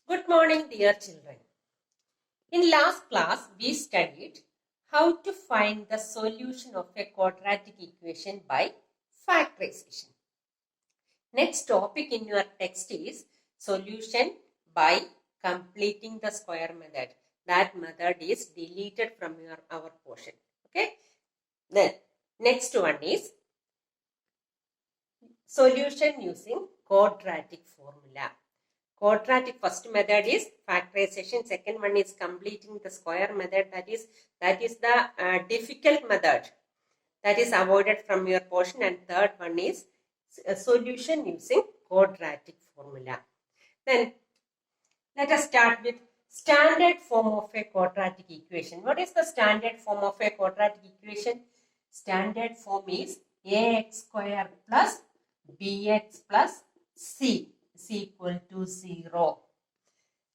Good morning, dear children. In last class, we studied how to find the solution of a quadratic equation by factorization. Next topic in your text is solution by completing the square method. That method is deleted from our portion. Okay. Then next one is solution using quadratic formula. Quadratic first method is factorization. Second one is completing the square method. That is the difficult method that is avoided from your portion. And third one is a solution using quadratic formula. Then let us start with standard form of a quadratic equation. What is the standard form of a quadratic equation? Standard form is ax square plus bx plus c is equal to 0.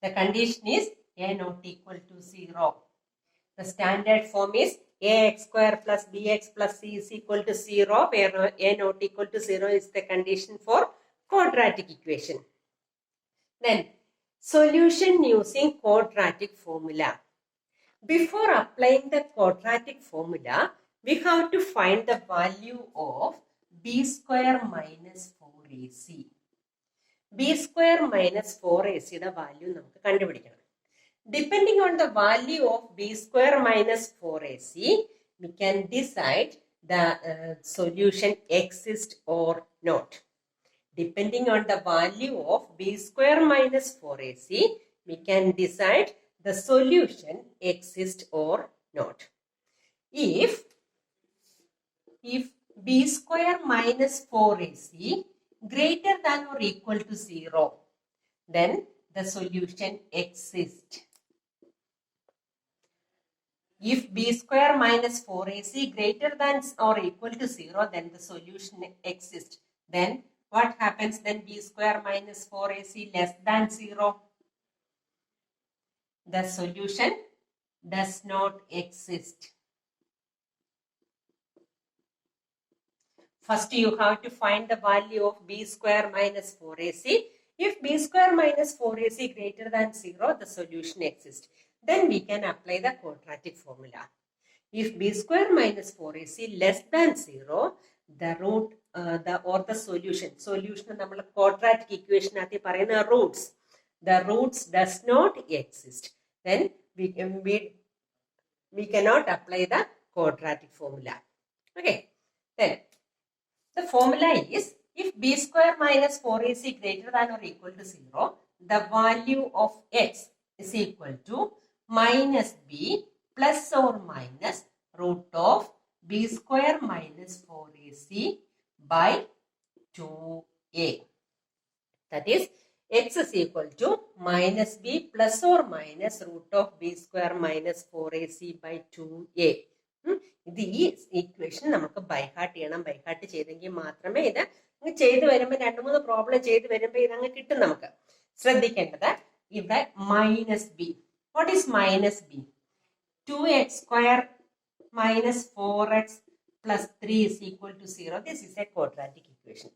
The condition is a not equal to 0. The standard form is ax square plus bx plus c is equal to 0, where a not equal to 0 is the condition for quadratic equation. Then solution using quadratic formula. Before applying the quadratic formula, we have to find the value of b square minus 4ac. b square minus 4ac the value നമുക്ക് കണ്ടുപിടിക്കണം. Depending on the value of b square minus 4ac, we can decide the solution exists or not. Depending on the value of b square minus 4ac, we can decide the solution exists or not. If b square minus 4ac greater than or equal to 0, then the solution exists. If b square minus 4ac greater than or equal to 0, then the solution exists. Then what happens then? B square minus 4ac less than 0. The solution does not exist. First, you have to find the value of b square minus 4ac. If b square minus 4ac greater than 0, the solution exists. Then we can apply the quadratic formula. If b square minus 4ac less than 0, the root the solution നമ്മൾ quadratic equation ആക്കി പറയുന്ന roots, the roots does not exist, then we cannot apply the quadratic formula. Okay, then the formula is if b square minus 4ac greater than or equal to 0, the value of x is equal to minus b plus or minus root of b square minus 4ac by 2a. That is, x is equal to minus b plus or minus root of b square minus 4ac by 2a. ഇത് ഈ equation നമുക്ക് by heart ചെയ്യണം. By heart ചെയ്തെങ്കിൽ മാത്രമേ ഇത് അങ്ങ് ചെയ്ത് വരുമ്പോൾ 2-3 പ്രോബ്ലം ചെയ്ത് വരുമ്പോൾ ഇതങ്ങ് കിട്ടും. നമുക്ക് ശ്രദ്ധിക്കേണ്ടത് ഇവിടെ minus B. What is minus B? 2x square minus 4x plus 3 is equal to 0. This is a quadratic equation.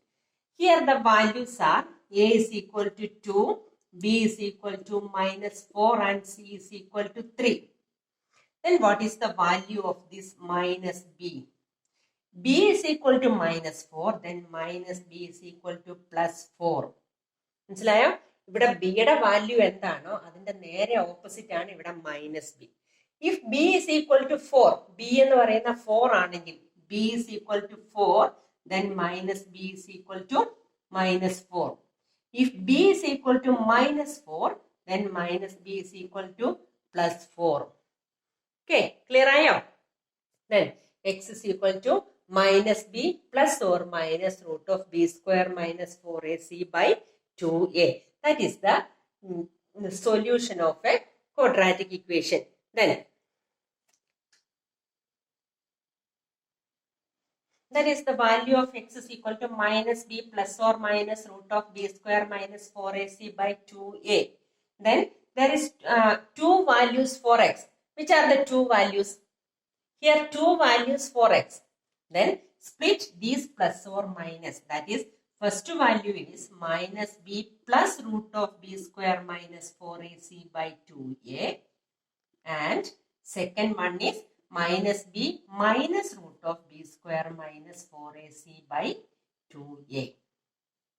Here the values are a is equal to 2, b is equal to minus 4 and c is equal to 3. Then what is the value of this minus b? b is equal to minus 4, then minus b is equal to plus 4. മനസ്സിലായോ? ഇവിടെ ബിയുടെ value എന്താണോ അതിന്റെ നേരെ opposite ആണ് ഇവിടെ minus B. If b is equal to 4, b എന്ന് പറയുന്ന 4 ആണെങ്കിൽ b is equal to 4, then minus b is equal to minus 4. If b is equal to minus 4, then minus b is equal to plus 4. Okay, clear ആയോ? Then x is equal to minus b plus or minus root of b square minus 4ac by 2a. That is the solution of a quadratic equation. Then that is the value of x is equal to minus b plus or minus root of b square minus 4ac by 2a. Then there is two values for x. Which are the two values? Here 2 values for x. Then split these plus or minus. That is first value is minus b plus root of b square minus 4ac by 2a, and second one is minus b minus root of b square minus 4ac by 2a.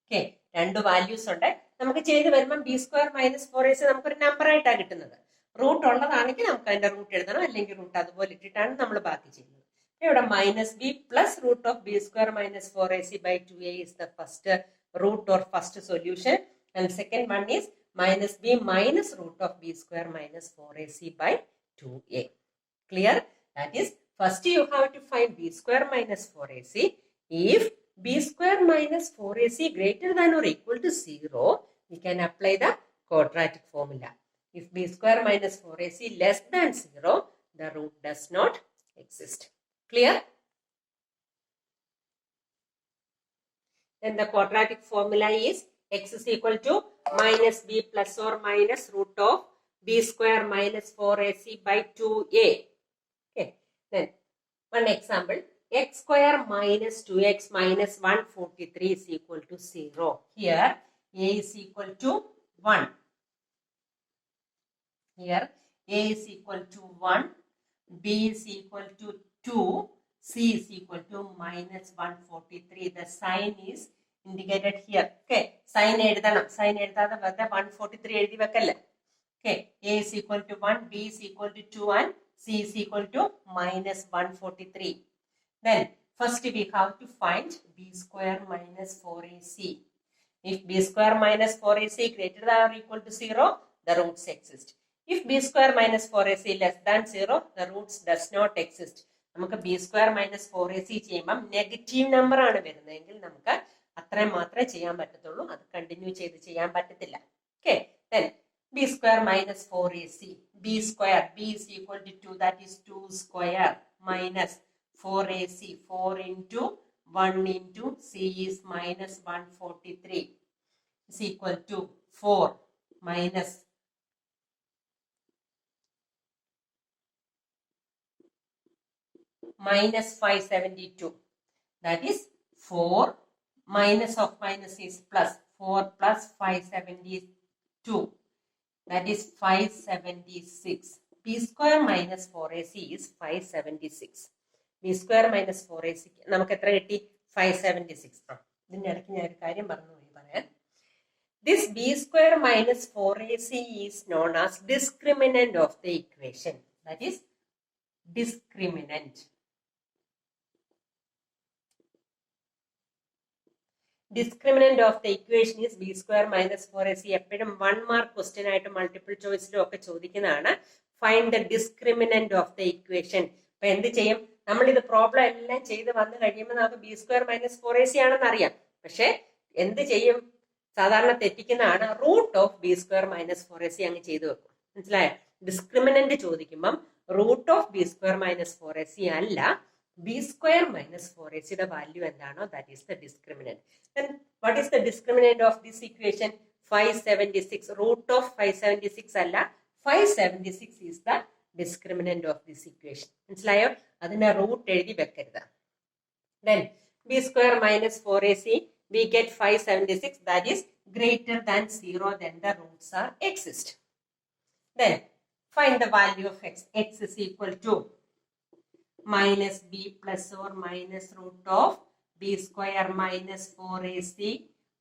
Okay, രണ്ട് values ഉണ്ട്. നമുക്ക് ചെയ്ത് വരുമ്പോൾ B square minus 4ac നമുക്കൊരു number ആയിട്ടാണ് കിട്ടുന്നത്. Root ഉള്ളതാണെങ്കിൽ നമുക്ക് അതിന്റെ റൂട്ട് എഴുതണം, അല്ലെങ്കിൽ റൂട്ട് അതുപോലെ ഇട്ടിട്ടാണ് നമ്മൾ ബാക്കി ചെയ്യുന്നത്. ഇവിടെ minus B plus root of B square minus 4ac by 2a is the first root or first solution, and second one is minus b minus root of b square minus 4ac by 2a. Clear? That is, first you have to find b square minus 4ac. If b square minus 4ac greater than or equal to 0, we can apply the quadratic formula. If b square minus 4ac less than 0, the root does not exist. Clear? Then the quadratic formula is x is equal to minus b plus or minus root of b square minus 4ac by 2a. Okay. Then one example, x square minus 2x minus 143 is equal to 0. Here a is equal to 1. Here a is equal to 1, b is equal to 2, c is equal to minus 143. The sign is indicated here. Okay, sign എഴുതണം. Sign എഴുതാതെ വെറുതെ 143 എഴുതി വെക്കല്ല. Okay, a is equal to 1, b is equal to 2, and c is equal to minus 143. Then first we have to find b square minus 4ac. If b square minus 4ac greater than or equal to 0, the roots exist. If b square minus 4ac less than 0, the roots does not exist. നമുക്ക് b square minus 4ac ചെയ്യുമ്പോൾ negative number ആണ് വരുന്നതെങ്കിൽ നമുക്ക് അത്രയും മാത്രമേ ചെയ്യാൻ പറ്റത്തുള്ളൂ, അത് കണ്ടിന്യൂ ചെയ്ത് ചെയ്യാൻ പറ്റത്തില്ല. Okay, then b square minus 4ac, b square, b is equal to 2, that is 2 square minus 4ac, 4 into 1 into c is minus 143 is equal to 4 minus minus 572. That is 4 minus of minus is plus, 4 plus 572. That is 576. b square minus 4ac is 576. b square minus 4ac നമുക്ക് എത്ര കിട്ടി? 576. ഇതിന്റെ ഇടയ്ക്ക് ഞാൻ ഒരു കാര്യം പറഞ്ഞു പറയാൻ. This b square minus 4ac is known as discriminant of the equation. That is discriminant. Discriminant of the equation is b square minus 4ac. എപ്പോഴും 1 മാർക്ക് ക്വസ്റ്റ്യൻ ആയിട്ട് മൾട്ടിപ്പിൾ ചോയ്സിലും ഒക്കെ ചോദിക്കുന്നതാണ്. Find the discriminant of the equation. അപ്പൊ എന്ത് ചെയ്യും? നമ്മൾ ഇത് problem എല്ലാം ചെയ്ത് വന്നു കഴിയുമ്പോൾ നമുക്ക് ബി സ്ക്വയർ മൈനസ് 4ac ആണെന്ന് അറിയാം. പക്ഷെ എന്ത് ചെയ്യും? സാധാരണ തെറ്റിക്കുന്നതാണ്. Root of B square minus 4ac അങ്ങ് ചെയ്തു വെക്കും. മനസ്സിലായോ? ഡിസ്ക്രിമിനന്റ് ചോദിക്കുമ്പം root of B square minus 4ac അല്ല, b square minus 4ac the value എന്താണോ that is the discriminant. Then what is the discriminant of this equation? 576. Root of 576 അല്ല, 576 is the discriminant of this equation. മനസ്സിലായോ? അതിന്റെ root എഴുതി വെക്കരുത്. Then b square minus 4ac we get 576, that is greater than 0, then the roots are exist. Then find the value of x. X is equal to minus b plus or minus root of b square minus 4ac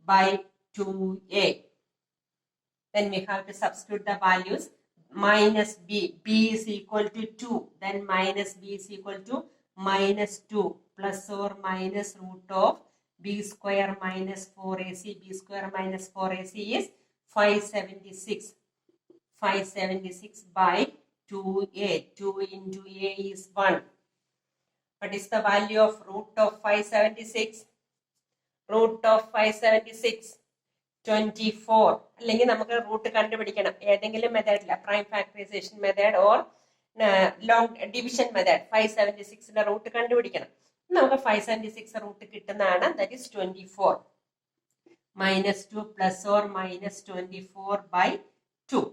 by 2a. Then we have to substitute the values. Minus b is equal to 2, then minus b is equal to minus 2 plus or minus root of b square minus 4ac. b square minus 4ac is 576. 576 by 2a. 2 into a is 1. What is the value of root of 576? Root of 576, 24. അല്ലെങ്കിൽ നമുക്ക് root കണ്ടുപിടിക്കണം ഏതെങ്കിലും മെത്തേഡില്ല, prime factorization method or long division method. 576ന്റെ root കണ്ടുപിടിക്കണം. നമുക്ക് 576 root കിട്ടുന്നതാണ്. That is 24. minus 2 plus or minus 24 by 2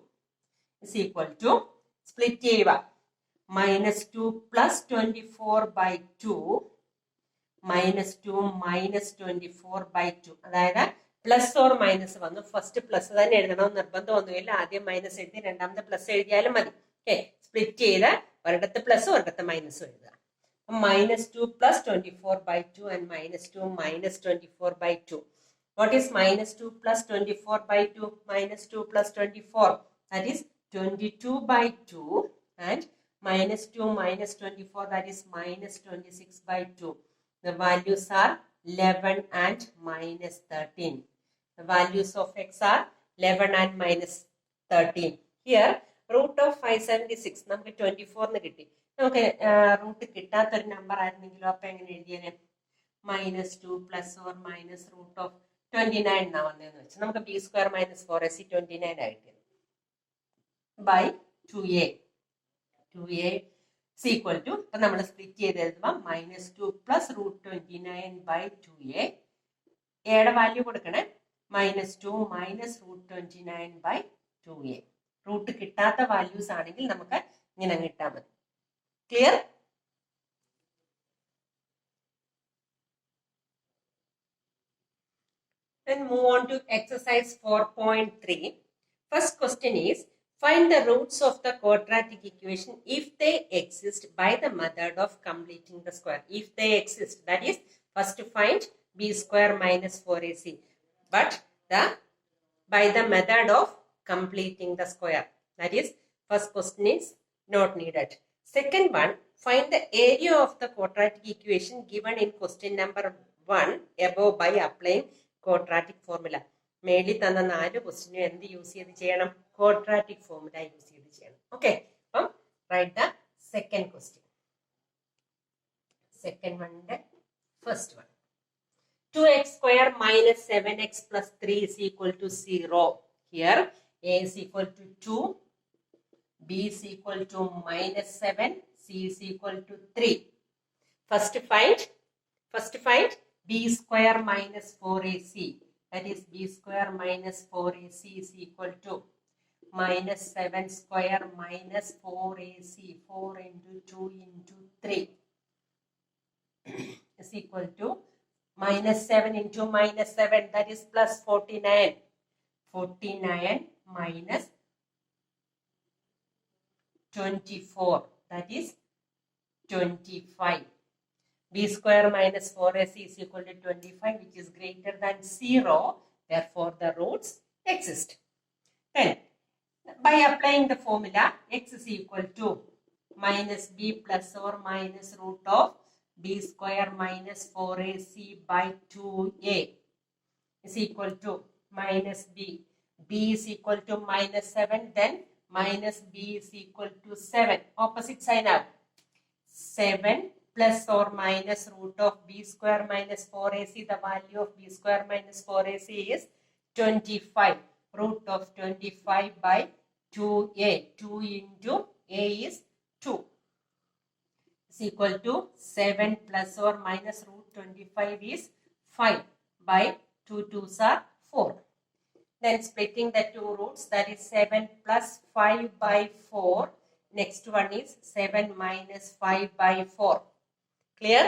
is equal to, split ചെയ്യുക, minus 2 plus 24 by 2 minus 2 minus 24 by 2. അതായത് പ്ലസ് ഓർ മൈനസ് വന്നു. ഫസ്റ്റ് പ്ലസ് തന്നെ എഴുതണമെന്ന് നിർബന്ധമൊന്നുമില്ല. ആദ്യം മൈനസ് എഴുതി രണ്ടാമത്തെ പ്ലസ് എഴുതിയാലും മതി. ഓക്കെ, സ്പ്ലിറ്റ് ചെയ്ത് ഒരിടത്ത് പ്ലസ് ഒരിടത്ത് മൈനസും എഴുതുക. minus 2 plus 24 by 2 and minus 2 minus 24 by 2. What is minus 2 plus 24 by 2? Minus 2 plus 24. That is 22 by 2 and minus 2 minus 24, that is minus 26 by 2. The values are 11 and minus 13. The values of x are 11 and minus 13. Here root of 576 നമുക്ക് 24 കിട്ടി. നമുക്ക് root കിട്ടാത്തൊരു number ആയിരുന്നെങ്കിലും അപ്പൊ എങ്ങനെ എഴുതിയേനെ? Minus 2 plus or minus root of 29 എന്നാ വന്നതെന്ന് വെച്ച് നമുക്ക് ബി സ്ക്വയർ മൈനസ് 4ac 29 ആയിട്ട് by 2a. 2a is equal to, ഇപ്പൊ നമ്മൾ സ്പ്ലിറ്റ് ചെയ്ത് എഴുതുമ്പോൾ minus 2 plus root 29 by 2a. എയുടെ വാല്യൂ കൊടുക്കണേ minus 2 minus root 29 by 2a. Root കിട്ടാത്ത വാല്യൂസ് ആണെങ്കിൽ നമുക്ക് ഇങ്ങനെ കിട്ടാൻ മതി. Clear? Then move on to exercise 4.3. First question is, find the roots of the quadratic equation if they exist by the method of completing the square. If they exist, that is, first find b square minus 4ac, but by the method of completing the square. That is, first question is not needed. Second one, find the area of the quadratic equation given in question number 1 above by applying quadratic formula. മേളിൽ തന്ന 4 ക്വസ്റ്റിനും എന്ത് use ചെയ്ത് ചെയ്യണം? Quadratic formula use ചെയ്ത് ചെയ്യണം. Okay, അപ്പം right the second question. Second വണ്ണിന്റെ first one, 2x square minus 7x plus 3 is equal to 0. Here a is equal to 2, b is equal to minus 7, c is equal to 3. First find b square minus 4ac. That is, b square minus 4ac is equal to minus 7 square minus 4ac. 4 into 2 into 3 is equal to minus 7 into minus 7, that is plus 49. 49 minus 24, that is 25. b square minus 4ac is equal to 25, which is greater than 0. Therefore, the roots exist. Then, by applying the formula, x is equal to minus b plus or minus root of b square minus 4ac by 2a is equal to minus b. b is equal to minus 7, then minus b is equal to 7. Opposite sign out. 7 plus or minus root of b square minus 4ac. The value of b square minus 4ac is 25. Root of 25 by 2a. 2 into a is 2. Is equal to 7 plus or minus root 25 is 5 by 2 2s are 4. Then splitting the two roots, that is 7 plus 5 by 4. Next one is 7 minus 5 by 4. Clear?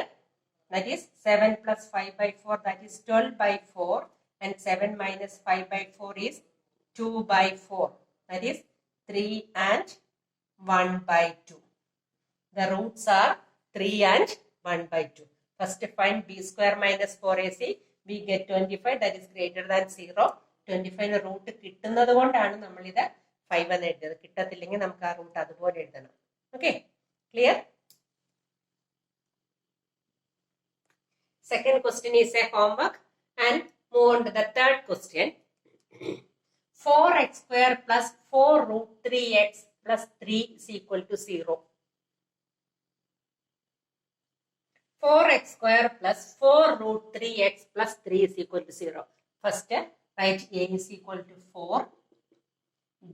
That is 7 plus 5 by 4, that is 12 by 4. And 7 minus 5 by 4 is 2 by 4. That is 3 and 1 by 2. The roots are 3 and 1 by 2. First find b square minus 4ac. We get 25, that is greater than 0. 25 root കിട്ടുന്നത് കൊണ്ടാണ് നമ്മളിത് 5 എന്ന് എഴുതിയത്. കിട്ടത്തില്ലെങ്കിൽ നമുക്ക് ആ root അതുപോലെ എഴുതണം. Okay, clear? Second question is a homework, and move on to the third question. 4x square plus 4 root 3x plus 3 is equal to 0. 4x square plus 4 root 3x plus 3 is equal to 0. First, write a is equal to 4,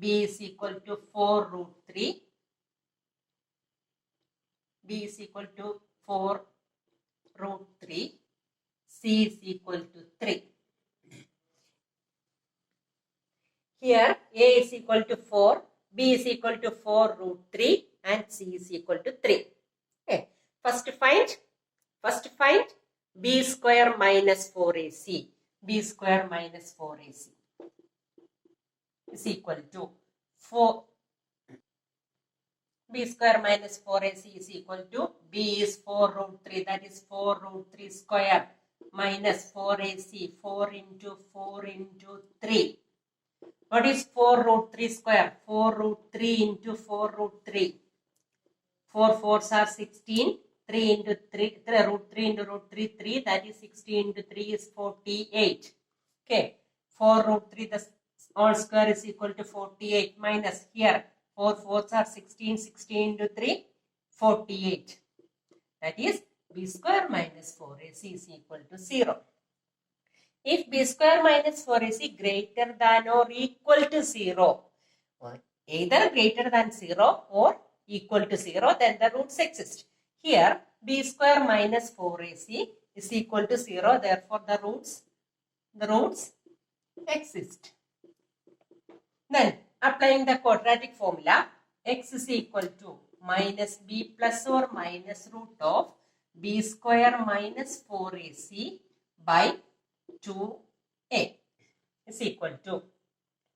b is equal to 4 root 3, b is equal to 4 root 3, c is equal to 3. Here a is equal to 4, b is equal to 4 root 3 and c is equal to 3. Okay. First find b square minus 4ac. b square minus 4ac is equal to 4. b square minus 4ac is equal to b is 4 root 3, that is 4 root 3 square minus 4ac, 4 into 4 into 3. What is 4 root 3 square? 4 root 3 into 4 root 3. 4 4s are 16. 3 into 3, root 3 into root 3, 3. That is 16 into 3 is 48. Okay. 4 root 3, the all square is equal to 48 minus here. 4 4s are 16. 16 into 3, 48. That is b square minus 4ac is equal to 0. If b square minus 4ac greater than or equal to 0, or either greater than 0 or equal to 0, then the roots exist. Here, b square minus 4ac is equal to 0, therefore the roots exist. Then, applying the quadratic formula, x is equal to minus b plus or minus root of b square minus 4ac by 2a is equal to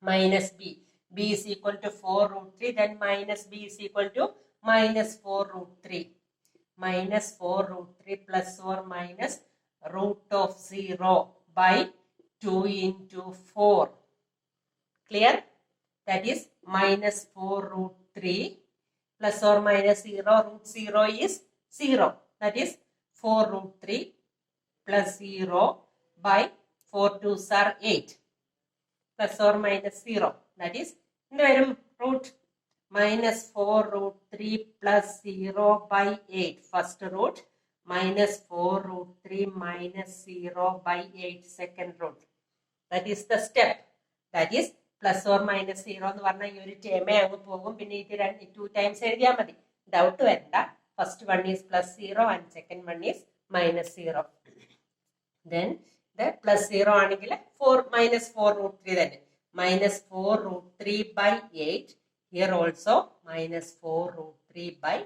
minus b. b is equal to 4 root 3, then minus b is equal to minus 4 root 3. Minus 4 root 3 plus or minus root of 0 by 2 into 4. Clear? That is minus 4 root 3 plus or minus 0. Root 0 is 0. That is 4 root 3 plus 0 by 4 2s are 8 plus or minus 0. That is root minus 4 root 3 plus 0 by 8. First root minus 4 root 3 minus 0 by 8. Second root. That is the step. That is plus or minus 0 എന്ന് പറഞ്ഞാൽ ഈ ഒരു ടേമേ അങ്ങ് പോകും. പിന്നെ ഇത് 2 times എഴുതിയാൽ മതി. ഡൗട്ട് വരണ്ട. First one is plus 0 and second one is minus 0. Then the plus 0 ആണെങ്കിൽ 4 minus 4 root 3 തന്നെ. Minus 4 root 3 by 8. Here also minus 4 root 3 by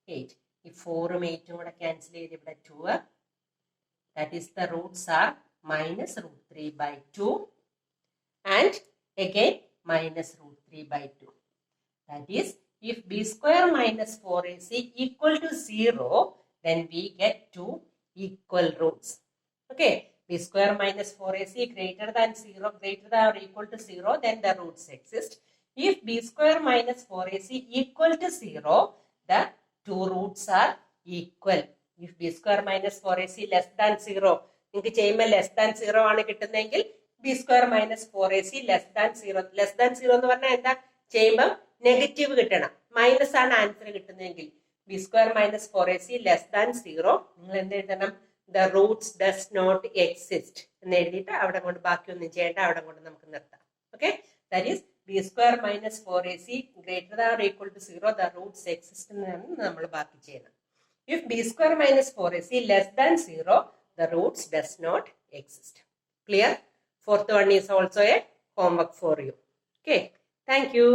8. ഈ 4ഉം 8ഉം കൂടെ ക്യാൻസൽ ചെയ്ത് ഇവിടെ 2. That is the roots are minus root 3 by 2 and again minus root 3 by 2. That is, if b square minus 4ac equal to 0, then we get two equal roots. Okay, b square minus 4ac greater than 0, greater than or equal to 0, then the roots exist. If b square minus 4ac equal to 0, the two roots are equal. If b square minus 4ac less than 0, നിങ്ങൾക്ക് ചെയ്യുമ്പോൾ less than 0 ആണ് കിട്ടുന്നതെങ്കിൽ B square minus 4ac less than 0. Less than 0 എന്ന് പറഞ്ഞാൽ എന്താ? ചെയ്യുമ്പോൾ negative കിട്ടണം. Minus ആണ് ആൻസർ കിട്ടുന്നതെങ്കിൽ B square minus 4ac less than 0. നിങ്ങൾ എന്ത് എഴുതണം? The roots does not exist എന്ന് എഴുതിയിട്ട് അവിടെ കൊണ്ട് ബാക്കിയൊന്നും ചെയ്യേണ്ട, അവിടെ കൊണ്ട് നമുക്ക് നിർത്താം. Okay, that is B square minus 4ac greater than or equal to 0, the roots exist എന്നാണ് നമ്മൾ ബാക്കി ചെയ്യണം. If b square minus 4ac less than 0, the roots does not exist. Clear? Fourth one is also a homework for you. Okay. Thank you.